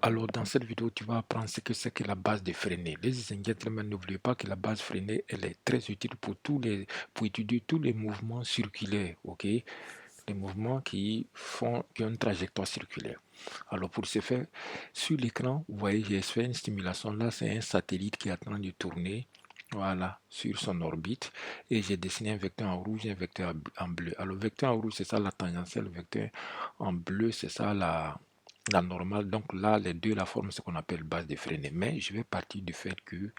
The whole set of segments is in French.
Alors, dans cette vidéo, tu vas apprendre ce que c'est que la base de Freinet. Ladies and gentlemen, n'oubliez pas que la base Freinet, elle est très utile pour étudier tous les mouvements circulaires, ok? Les mouvements qui ont une trajectoire circulaire. Alors, pour ce faire, sur l'écran, vous voyez, j'ai fait une stimulation. Là, c'est un satellite qui est en train de tourner, voilà, sur son orbite. Et j'ai dessiné un vecteur en rouge et un vecteur en bleu. Alors, le vecteur en rouge, c'est ça la tangentielle. Le vecteur en bleu, c'est ça la normale. Donc là, les deux, la forme, ce qu'on appelle base de Freinet. Mais je vais partir du fait que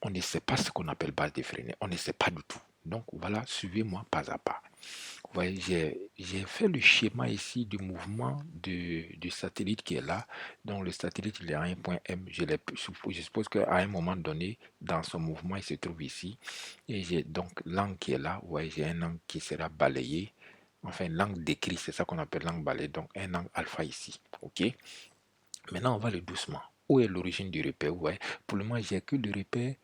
on ne sait pas ce qu'on appelle base de Freinet. On ne sait pas du tout. Donc voilà, suivez-moi pas à pas. Vous voyez, j'ai fait le schéma ici du mouvement du satellite qui est là. Donc le satellite, il est à un point M. Je suppose qu'à un moment donné, dans son mouvement, il se trouve ici. Et j'ai donc l'angle qui est là. Vous voyez, j'ai un angle qui sera balayé. Enfin, l'angle décrit, c'est ça qu'on appelle l'angle balayé. Donc un angle alpha ici. OK? Maintenant, on va aller doucement. Où est l'origine du repère? Ouais. Pour le moment, j'ai que le repère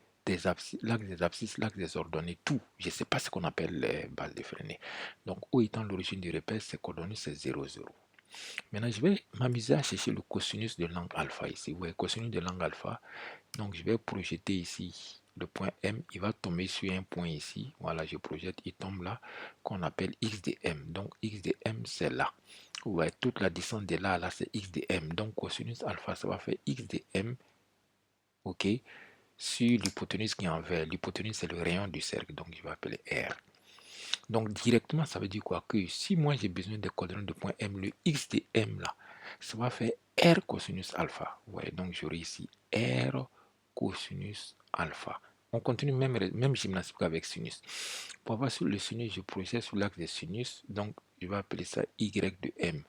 l'axe des abscisses, l'axe des ordonnées, tout. Je ne sais pas ce qu'on appelle les bases de Freinet. Donc, où étant l'origine du repère, ces coordonnées, c'est 0, 0. Maintenant, je vais m'amuser à chercher le cosinus de l'angle alpha ici. Vous voyez, cosinus de l'angle alpha. Donc, je vais projeter ici le point M. Il va tomber sur un point ici. Voilà, je projette, il tombe là, qu'on appelle x de M. Donc, x de M, c'est là. Vous voyez, toute la distance de là à là, c'est x de M. Donc, cosinus alpha, ça va faire x de M, ok, sur l'hypoténuse qui est en vert. L'hypoténuse, c'est le rayon du cercle. Donc, je vais appeler R. Donc, directement, ça veut dire quoi? Que si moi, j'ai besoin des coordonnées de point M, le x de M, là, ça va faire R cosinus alpha. Vous voyez, donc j'aurai ici R cosinus alpha. On continue même gymnastique avec sinus. Pour avoir sur le sinus, je projette sur l'axe des sinus. Donc, je vais appeler ça Y de M.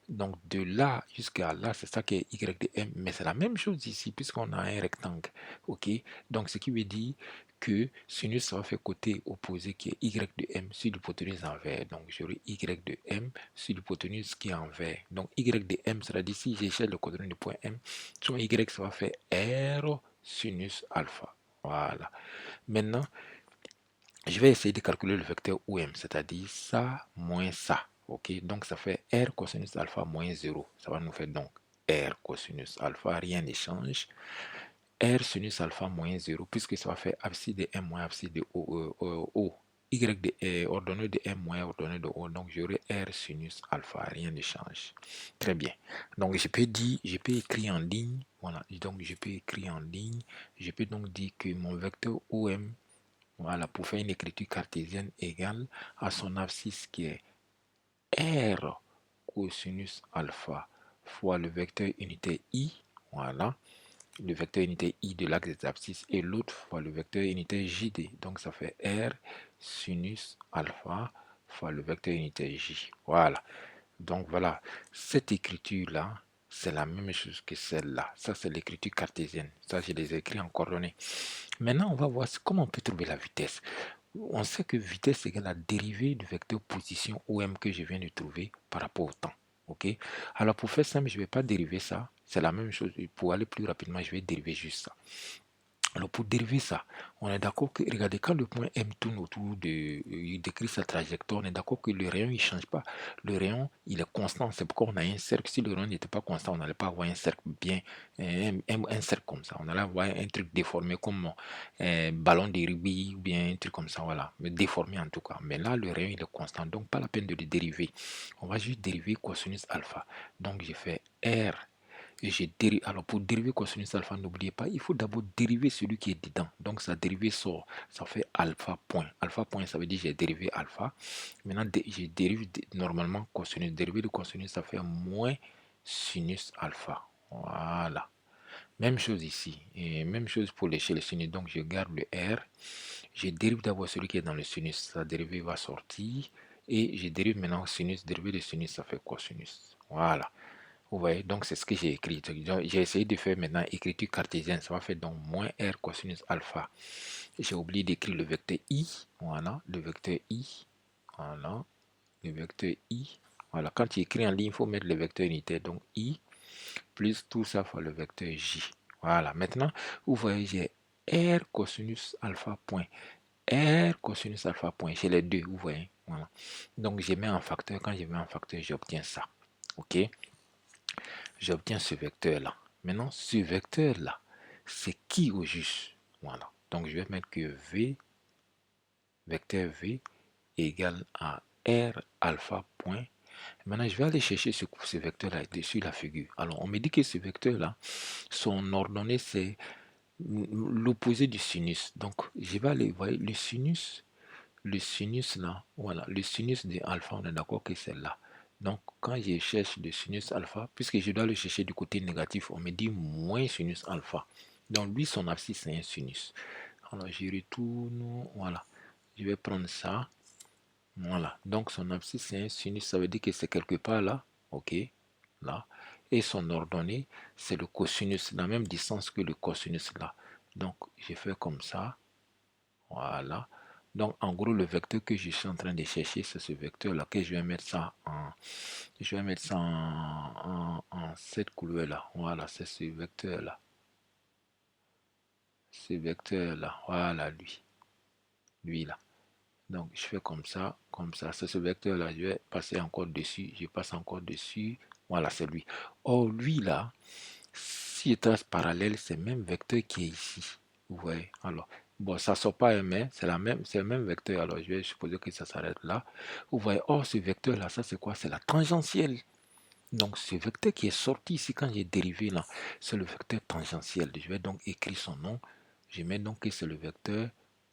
Donc, de là jusqu'à là, c'est ça qui est Y de M. Mais c'est la même chose ici, puisqu'on a un rectangle. OK? Donc, ce qui veut dire que sinus, ça va faire côté opposé qui est Y de M sur l'hypoténuse en vert. Donc, j'aurai Y de M sur l'hypoténuse qui est en vert. Donc, Y de M, c'est-à-dire si j'échelle le coordonnée du point M, sur Y, ça va faire R sinus alpha. Voilà. Maintenant, je vais essayer de calculer le vecteur OM, c'est-à-dire ça moins ça. Ok, donc ça fait R cosinus alpha moins 0. Ça va nous faire donc R cosinus alpha, rien ne change. R sinus alpha moins 0, puisque ça va faire abscisse de M moins abscisse de O. Y de ordonnée de M moins ordonnée de O. Donc j'aurai R sinus alpha, rien ne change. Très bien. Donc je peux écrire en ligne. Voilà, donc je peux écrire en ligne. Je peux donc dire que mon vecteur OM, voilà, pour faire une écriture cartésienne égale à son abscisse qui est R cosinus alpha fois le vecteur unité I, voilà, le vecteur unité I de l'axe des abscisses et l'autre fois le vecteur unité JD. Donc ça fait R sinus alpha fois le vecteur unité J. Voilà. Donc voilà, cette écriture-là, c'est la même chose que celle-là. Ça, c'est l'écriture cartésienne. Ça, je les ai écrits en coordonnées. Maintenant, on va voir comment on peut trouver la vitesse. On sait que vitesse égale la dérivée du vecteur position OM que je viens de trouver par rapport au temps. Ok? Alors pour faire simple, je ne vais pas dériver ça. C'est la même chose. Pour aller plus rapidement, je vais dériver juste ça. Alors pour dériver ça, on est d'accord que, regardez, quand le point M tourne autour il décrit sa trajectoire, on est d'accord que le rayon, il ne change pas. Le rayon, il est constant. C'est pourquoi on a un cercle. Si le rayon n'était pas constant, on n'allait pas avoir un cercle bien, un cercle comme ça. On allait avoir un truc déformé comme un ballon de rugby ou bien un truc comme ça, voilà. Mais déformé en tout cas. Mais là, le rayon, il est constant. Donc, pas la peine de le dériver. On va juste dériver cosinus alpha. Donc, j'ai fait R. Et j'ai dérivé. Alors pour dériver cosinus alpha, n'oubliez pas, il faut d'abord dériver celui qui est dedans. Donc sa dérivée sort, ça fait alpha point. Alpha point, ça veut dire j'ai dérivé alpha. Maintenant, j'ai dérivé normalement cosinus. Dérivé de cosinus, ça fait moins sinus alpha. Voilà. Même chose ici. Et même chose pour l'échelle sinus. Donc je garde le R. Je dérive d'abord celui qui est dans le sinus. Sa dérivée va sortir. Et je dérive maintenant sinus. Dérivé de sinus, ça fait cosinus. Voilà. Vous voyez, donc c'est ce que j'ai écrit. J'ai essayé de faire maintenant écriture cartésienne. Ça va faire donc moins R cosinus alpha. J'ai oublié d'écrire le vecteur I. Voilà, le vecteur I. Voilà, le vecteur I. Voilà, quand tu écris en ligne, il faut mettre le vecteur unitaire. Donc I plus tout ça fois le vecteur J. Voilà, maintenant, vous voyez, j'ai R cosinus alpha point. R cosinus alpha point. J'ai les deux, vous voyez. Voilà. Donc, je mets en facteur. Quand je mets en facteur, j'obtiens ça. OK? j'obtiens ce vecteur-là. Maintenant, ce vecteur-là, c'est qui au juste? Voilà. Donc, je vais mettre que V, vecteur V, égale à R alpha point. Maintenant, je vais aller chercher ce vecteur-là dessus la figure. Alors, on me dit que ce vecteur-là, son ordonnée, c'est l'opposé du sinus. Donc, je vais aller, voir le sinus là, voilà, le sinus de alpha, on est d'accord que c'est là. Donc, quand je cherche le sinus alpha, puisque je dois le chercher du côté négatif, on me dit moins sinus alpha. Donc, lui, son abscisse, c'est un sinus. Alors, je retourne, voilà. Je vais prendre ça. Voilà. Donc, son abscisse, c'est un sinus. Ça veut dire que c'est quelque part là. OK. Là. Et son ordonnée, c'est le cosinus, la même distance que le cosinus là. Donc, je fais comme ça. Voilà. Donc, en gros, le vecteur que je suis en train de chercher, c'est ce vecteur-là, que je vais mettre ça en cette couleur-là. Voilà, c'est ce vecteur-là. Ce vecteur-là. Voilà, lui. Lui, là. Donc, je fais comme ça, comme ça. C'est ce vecteur-là. Je vais passer encore dessus. Je passe encore dessus. Voilà, c'est lui. Or, lui, là, si je trace parallèle, c'est le même vecteur qui est ici. Vous voyez? Alors, bon, ça ne sort pas, mais c'est le même vecteur. Alors, je vais supposer que ça s'arrête là. Vous voyez? Or, ce vecteur-là, ça, c'est quoi? C'est la tangentielle. Donc, ce vecteur qui est sorti ici quand j'ai dérivé là, c'est le vecteur tangentiel. Je vais donc écrire son nom. Je mets donc que c'est le vecteur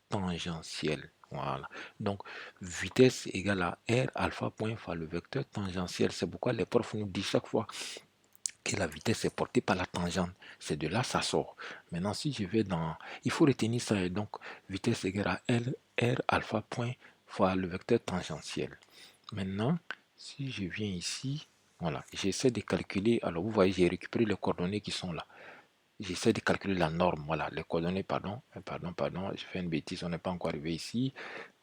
tangentiel. Voilà. Donc, vitesse égale à R alpha point fois le vecteur tangentiel. C'est pourquoi les profs nous disent chaque fois que la vitesse est portée par la tangente. C'est de là ça sort. Maintenant, si je vais dans... Il faut retenir ça. Et donc, vitesse égale à R alpha point fois le vecteur tangentiel. Maintenant, si je viens ici, voilà, j'essaie de calculer. Alors, vous voyez, j'ai récupéré les coordonnées qui sont là. J'essaie de calculer la norme. Voilà, les coordonnées, pardon, je fais une bêtise, on n'est pas encore arrivé ici.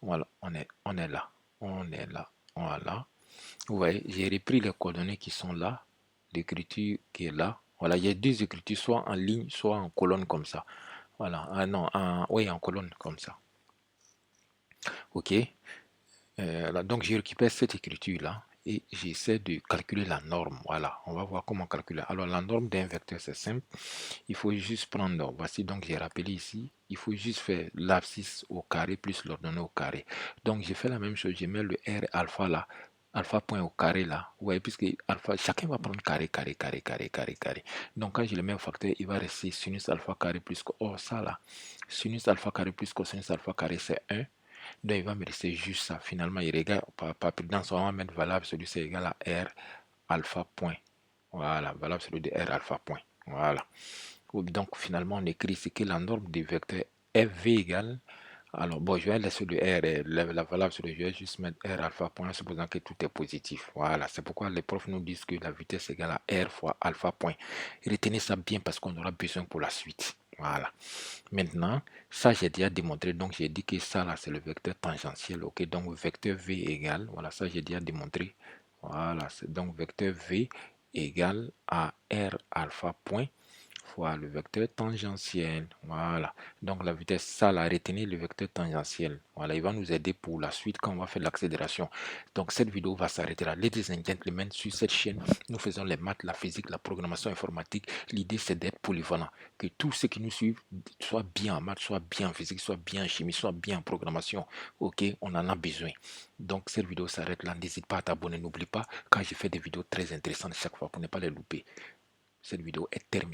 Voilà, on est là. On est là. Voilà. Vous voyez, j'ai repris les coordonnées qui sont là. L'écriture qui est là. Voilà, il y a deux écritures, soit en ligne, soit en colonne comme ça. Voilà, ah non, oui, en colonne comme ça. OK. Là, donc, je récupère cette écriture-là et j'essaie de calculer la norme. Voilà, on va voir comment calculer. Alors, la norme d'un vecteur, c'est simple. Il faut juste prendre, voici donc j'ai rappelé ici, il faut juste faire l'abscisse au carré plus l'ordonnée au carré. Donc, j'ai fait la même chose, je mets le R alpha là, alpha point au carré là. Vous voyez, puisque alpha, chacun va prendre carré, carré, carré, carré, carré, carré. Donc, quand je le mets au facteur, il va rester sinus alpha carré plus, oh ça là, sinus alpha carré plus cosinus alpha carré, c'est 1. Donc, il va me rester juste ça. Finalement, il regarde, par prudence, on va mettre valable, celui c'est égal à R alpha point. Voilà, valable celui de R alpha point. Voilà. Donc, finalement, on écrit ce que la norme des vecteurs FV égale. Alors, bon, je vais laisser le R, la valable sur le, je vais juste mettre R alpha point, supposant que tout est positif. Voilà, c'est pourquoi les profs nous disent que la vitesse égale à R fois alpha point. Retenez ça bien parce qu'on aura besoin pour la suite. Voilà. Maintenant, ça, j'ai déjà démontré. Donc, j'ai dit que ça, là, c'est le vecteur tangentiel. OK, donc, vecteur V égale, voilà, ça, j'ai déjà démontré. Voilà, c'est donc vecteur V égale à R alpha point fois le vecteur tangentiel. Voilà. Donc la vitesse, ça, la retenir le vecteur tangentiel. Voilà, il va nous aider pour la suite quand on va faire l'accélération. Donc cette vidéo va s'arrêter là. Ladies and gentlemen, sur cette chaîne, nous faisons les maths, la physique, la programmation informatique. L'idée, c'est d'être polyvalent. Que tous ceux qui nous suivent soient bien en maths, soient bien en physique, soient bien en chimie, soient bien en programmation. OK, on en a besoin. Donc cette vidéo s'arrête là. N'hésite pas à t'abonner. N'oublie pas, quand je fais des vidéos très intéressantes chaque fois pour ne pas les louper. Cette vidéo est terminée.